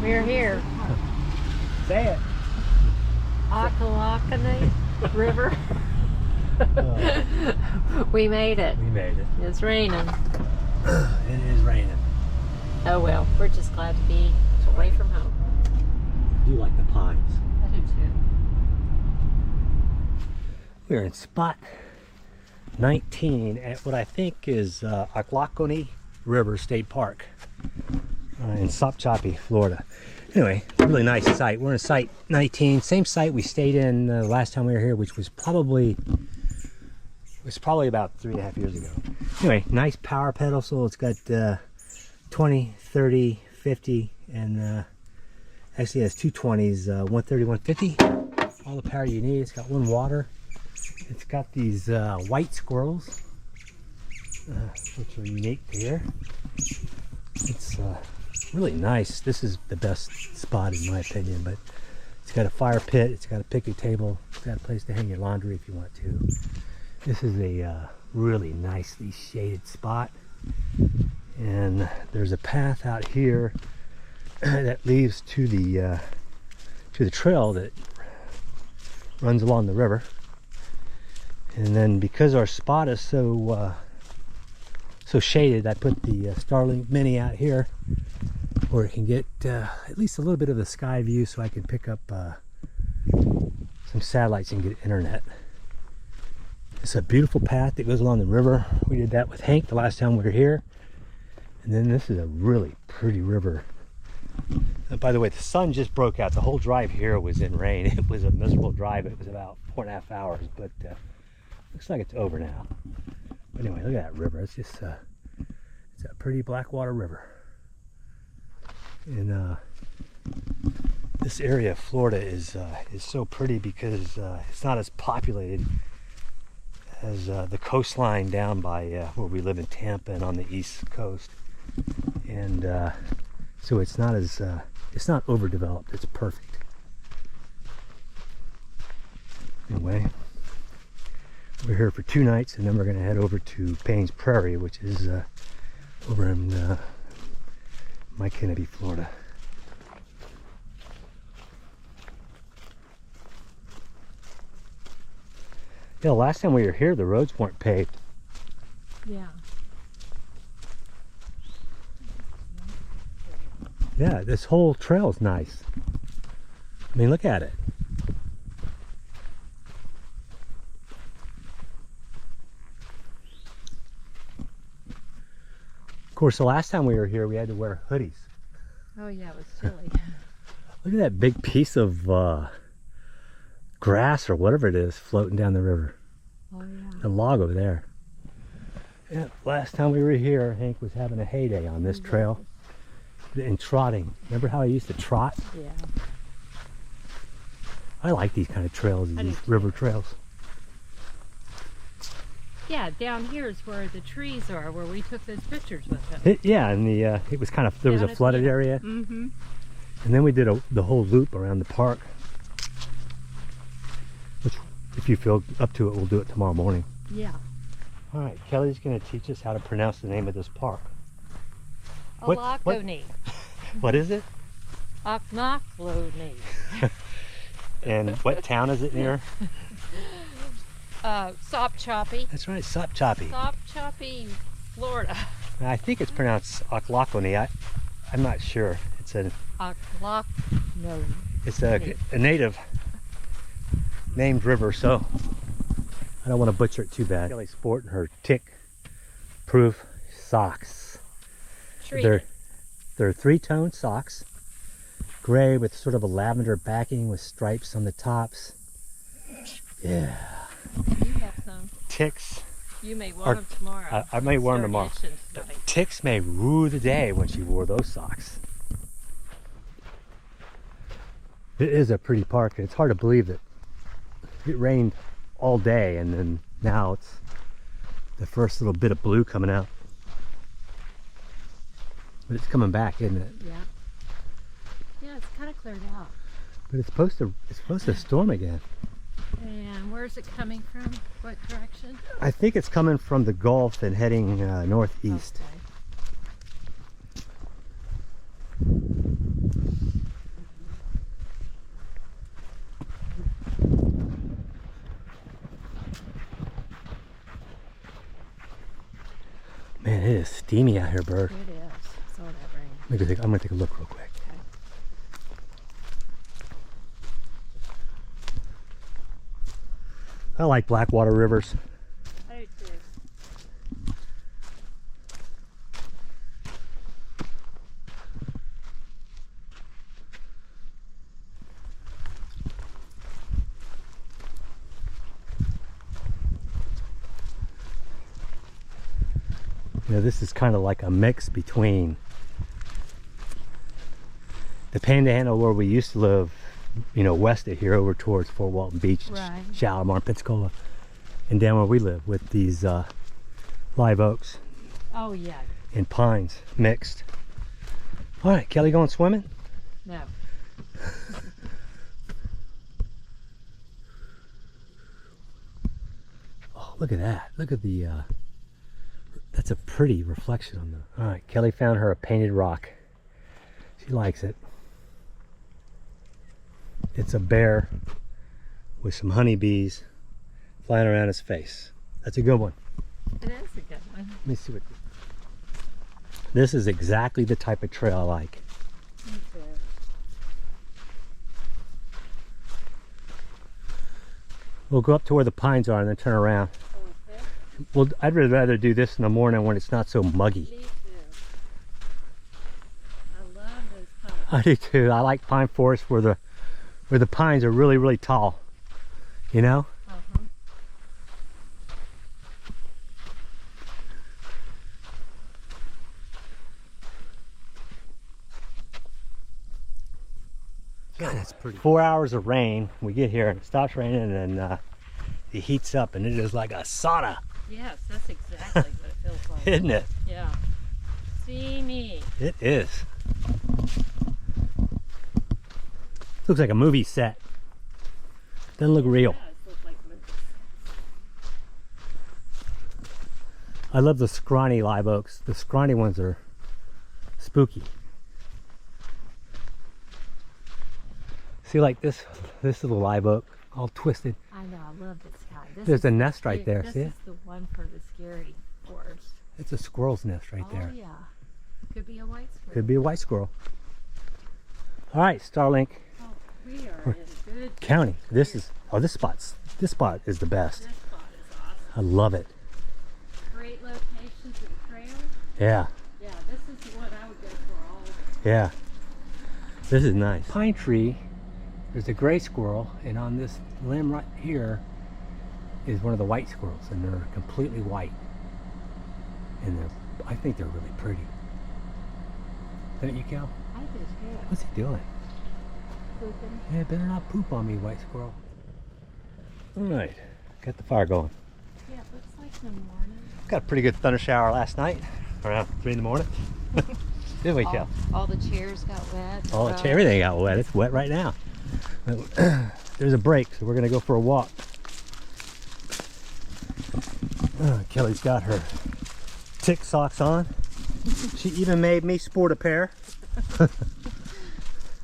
We're here. Say it. Ochlockonee River. We made it. We made it. It's raining. It is raining. Oh well, we're just glad to be away from home. I do like the pines. I do too. We're in spot 19 at what I think is Ochlockonee River State Park in Sopchoppy, Florida. Anyway, really nice site. We're in site 19, same site we stayed in last time we were here, which was probably about 3.5 years ago. Anyway, nice power pedestal. It's got 20, 30, 50, and actually has two 20s, 130, 150. All the power you need. It's got one water. It's got these white squirrels, which are unique to here. It's really nice. This is the best spot in my opinion, but it's got a fire pit, it's got a picnic table, it's got a place to hang your laundry if you want to. This is a really nicely shaded spot, and there's a path out here that leads to the trail that runs along the river. And then because our spot is so shaded, I put the Starlink Mini out here where it can get at least a little bit of the sky view, so I can pick up some satellites and get internet. It's a beautiful path that goes along the river. We did that with Hank the last time we were here. And then this is a really pretty river. By the way, the sun just broke out. The whole drive here was in rain. It was a miserable drive. It was about 4.5 hours, but looks like it's over now. But anyway, look at that river. It's just it's a pretty Blackwater river. And this area of Florida is so pretty because it's not as populated as the coastline down by where we live in Tampa and on the east coast. And so it's not overdeveloped. It's perfect. Anyway, we're here for 2 nights, and then we're going to head over to Payne's Prairie, which is over in Kennedy, Florida. Yeah, last time we were here, the roads weren't paved. Yeah. Yeah, this whole trail is nice. I mean, look at it. Of course, the last time we were here, we had to wear hoodies. Oh yeah, it was chilly. Look at that big piece of grass or whatever it is floating down the river. Oh yeah. The log over there. Yeah, last time we were here, Hank was having a heyday on this trail. And trotting. Remember how I used to trot? Yeah. I like these kind of trails, these river trails. Yeah, down here is where the trees are, where we took those pictures with them. Yeah, and it was kind of, there was a flooded area. Mm-hmm. And then we did the whole loop around the park. Which, if you feel up to it, we'll do it tomorrow morning. Yeah. All right, Kelly's going to teach us how to pronounce the name of this park. Ochlockonee. What is it? Ochlockonee. And what town is it near? Sopchoppy. That's right, Sopchoppy. Sopchoppy, Florida. I think it's pronounced Ochlockonee. I'm not sure. It's a native named river, so I don't want to butcher it too bad. Kelly's sporting her tick-proof socks. They're 3-tone socks, gray with sort of a lavender backing with stripes on the tops. Yeah. You have some. Ticks. You may wear them tomorrow. I may wear them tomorrow. Ticks may rue the day when she wore those socks. It is a pretty park, and it's hard to believe that it rained all day, and then now it's the first little bit of blue coming out. But it's coming back, isn't it? Yeah. Yeah, it's kind of cleared out. But it's supposed to storm again. And where's it coming from? What direction? I think it's coming from the Gulf and heading northeast. Okay. steamy out here, Bird. It is. It's all that rain. I'm gonna take a look real quick. Okay. I like Blackwater rivers. I do too. You know, this is kind of like a mix between the Panhandle where we used to live, you know, west of here over towards Fort Walton Beach, Right. Shalimar, Pensacola, and down where we live with these live oaks Oh yeah. and pines mixed. All right, Kelly, going swimming? No. Oh, look at that. Look at the, that's a pretty reflection on the, all right, Kelly found her a painted rock. She likes it. It's a bear with some honeybees flying around his face. That's a good one. It is a good one. Let me see what. This is exactly the type of trail I like. Me too. We'll go up to where the pines are and then turn around. Okay. Well, I'd rather do this in the morning when it's not so muggy. Me too. I love those colors. I do too. I like pine forests where the pines are really, really tall. You know? Uh-huh. God, that's pretty. 4 hours of rain. We get here and it stops raining and it heats up and it is like a sauna, Yes, that's exactly what it feels like. isn't it? Yeah. See me. It is. Looks like a movie set. Doesn't look real. Yeah, it looks like movies. I love the scrawny live oaks. The scrawny ones are spooky. See, like this little live oak, all twisted. I know, I love this guy. This There's is a nest right there. This See is it? the one for the scary forest. It's a squirrel's nest right Oh there. yeah. Could be a white squirrel. Could be a white squirrel. All right, Starlink Oh, we are in good County. This spot is the best. This spot is awesome. I love it. Great locations and trails. Yeah, Yeah, this is the one I would go for all. yeah. This is nice. Pine tree. There's a gray squirrel, and on this limb right here is one of the white squirrels, and they're completely white. And I think they're really pretty. Don't you, Cal? I do too. What's he doing? Pooping. Yeah, better not poop on me, white squirrel. All right, got the fire going. Yeah, it looks like the morning. Got a pretty good thunder shower last night, around 3 in the morning. Didn't we, Cal? All the chairs got wet. Oh, everything got wet. It's wet right now. There's a break, so we're gonna go for a walk. Kelly's got her tick socks on. She even made me sport a pair.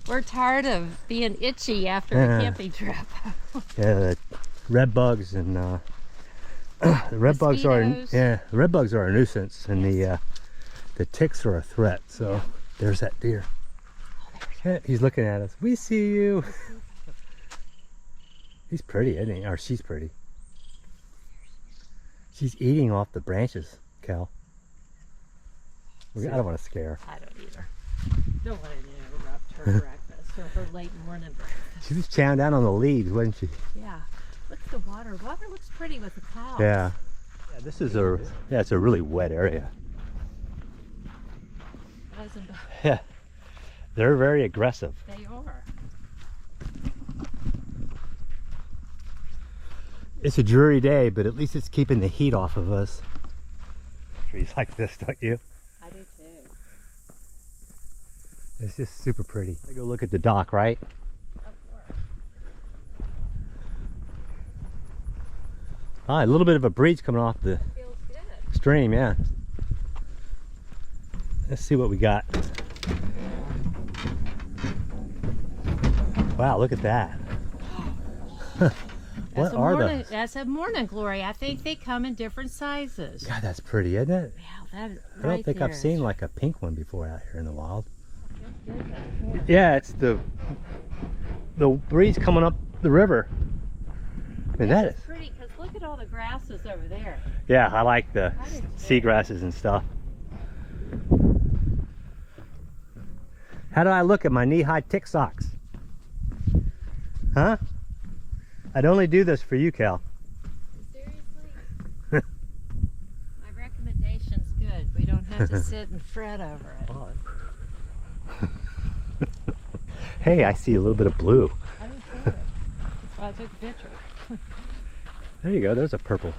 We're tired of being itchy after Yeah. a camping trip. Yeah, the red bugs and the red bugs are Mosquitoes. the red bugs are a nuisance, and the ticks are a threat. So Yeah. there's that deer. Yeah, he's looking at us. We see you. He's pretty, isn't he? Or she's pretty. She's eating off the branches, Cal. I don't want to scare her. I don't either. Don't want to interrupt her breakfast or her late morning breakfast. She was chowing down on the leaves, wasn't she? Yeah. Look at the water. Water looks pretty with the clouds. Yeah. Yeah, this is it's a really wet area. Doesn't- Yeah. They're very aggressive. They are. It's a dreary day, but at least it's keeping the heat off of us. Trees like this, don't you? I do too. It's just super pretty. I go look at the dock, right? Of course. Ah, a little bit of a breeze coming off the Feels good. stream, yeah. Let's see what we got. Wow, look at that. What are those? That's a morning glory. I think they come in different sizes. God, that's pretty, isn't it? Yeah, that I don't think I've seen is- like a pink one before out here in the wild. Yeah, it's the breeze coming up the river. I mean, that is It's pretty because look at all the grasses over there. Yeah, I like the That is seagrasses and stuff. How do I look at my knee-high tick socks? Huh? I'd only do this for you, Cal. Seriously? My recommendation's good. We don't have to sit and fret over it. Hey, I see a little bit of blue. I didn't see it. That's why I took a picture. There you go, there's a purple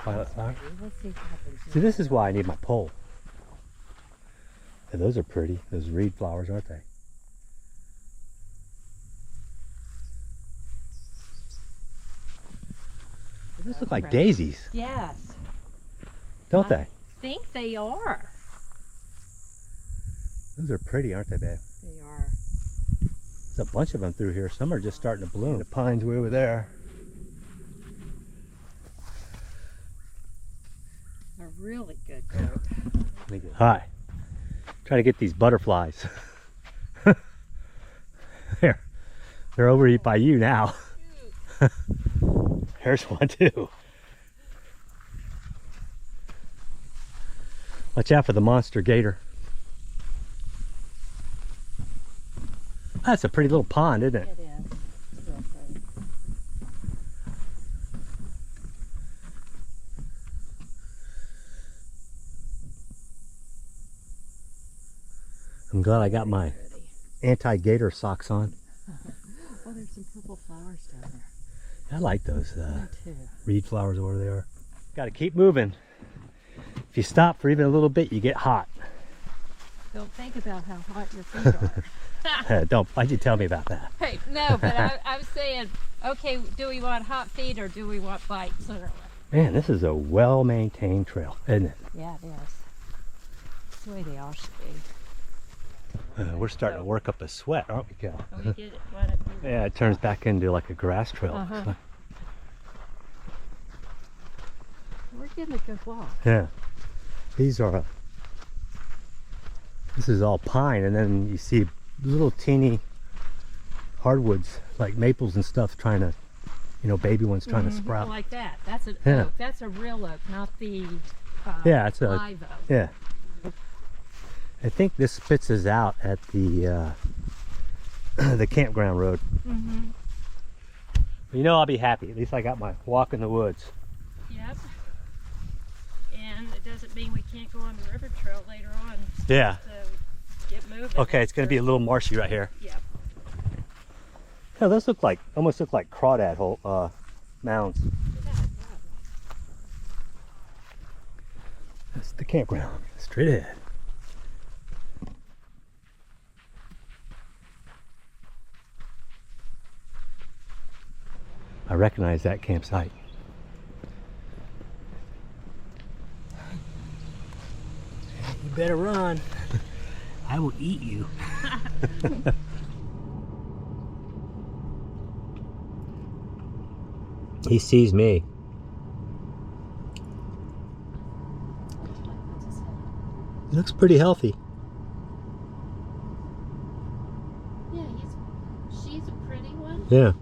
violet flower. Let's see what happens. See, this is why I need my pole. Yeah, those are pretty. Those reed flowers, aren't they? Those look like daisies, Yes. don't they? I think they are. Those are pretty, aren't they, babe? They are. There's a bunch of them through here. Some are just starting to bloom. The pines way over there. A really good group. Hi. Try to get these butterflies. They're over by you now. There's one too. Watch out for the monster gator. That's a pretty little pond, isn't it? It is. It's real pretty. I'm glad I got my Pretty. anti-gator socks on. Oh, there's some purple flowers down there. I like those Me too. reed flowers over there. Got to keep moving. If you stop for even a little bit, you get hot. Don't think about how hot your feet are. Don't. Why'd you tell me about that? Hey, no, but I'm saying, okay, do we want hot feet or do we want bites? Man, this is a well-maintained trail, isn't it? Yeah, it is. It's the way they all should be. We're starting to work up a sweat, aren't we, Cal? Oh, we get it. Want to do that? Yeah, it turns back into like a grass trail. Uh-huh. We're getting a good walk. Yeah. These are, this is all pine, and then you see little teeny hardwoods like maples and stuff trying to, baby ones trying to sprout. Like that. That's an Yeah. oak. That's a real oak, not the Yeah, it's a, live oak. yeah. I think this spits us out at the the campground road. Mm-hmm. I'll be happy. At least I got my walk in the woods. Yep. And it doesn't mean we can't go on the river trail later on. Yeah. To get moving. Okay, it's going to be a little marshy right here. Yep. Yeah, those almost look like crawdad mounds. That's the campground. Straight ahead. I recognize that campsite. You better run. I will eat you. He sees me. He looks pretty healthy. Yeah, she's a pretty one. Yeah.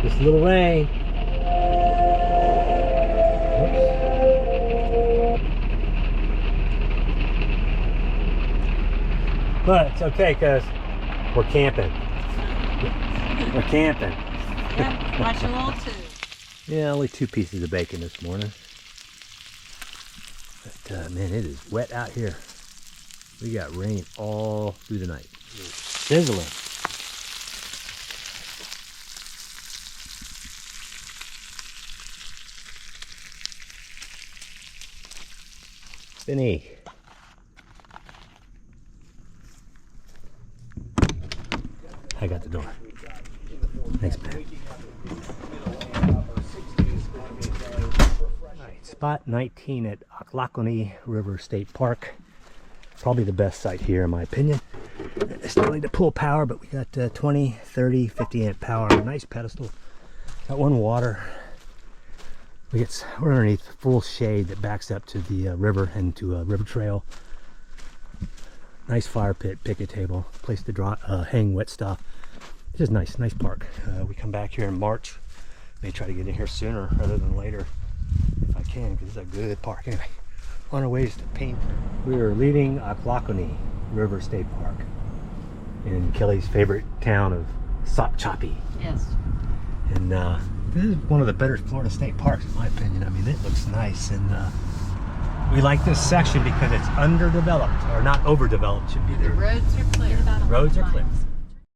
Just a little rain. But it's okay because we're camping. We're camping. Yeah, watch a little too. Yeah, only 2 pieces of bacon this morning. But man, it is wet out here. We got rain all through the night. Sizzling. Spinny. I got the door. Thanks, man. Alright, spot 19 at Ochlockonee River State Park. Probably the best site here in my opinion. Still need to pull power, but we got 20, 30, 50 amp power. Nice pedestal. Got one water. We're underneath full shade that backs up to the river and to a river trail. Nice fire pit, picnic table, place to hang wet stuff. Just nice park. We come back here in March. May try to get in here sooner rather than later if I can, because it's a good park. Anyway, on our ways to paint. We are leaving Ochlockonee River State Park in Kelly's favorite town of Sopchoppy. Yes. And this is one of the better Florida state parks, in my opinion. I mean, it looks nice, and we like this section because it's underdeveloped, or not overdeveloped, should be The there. roads are clear. Roads are clear.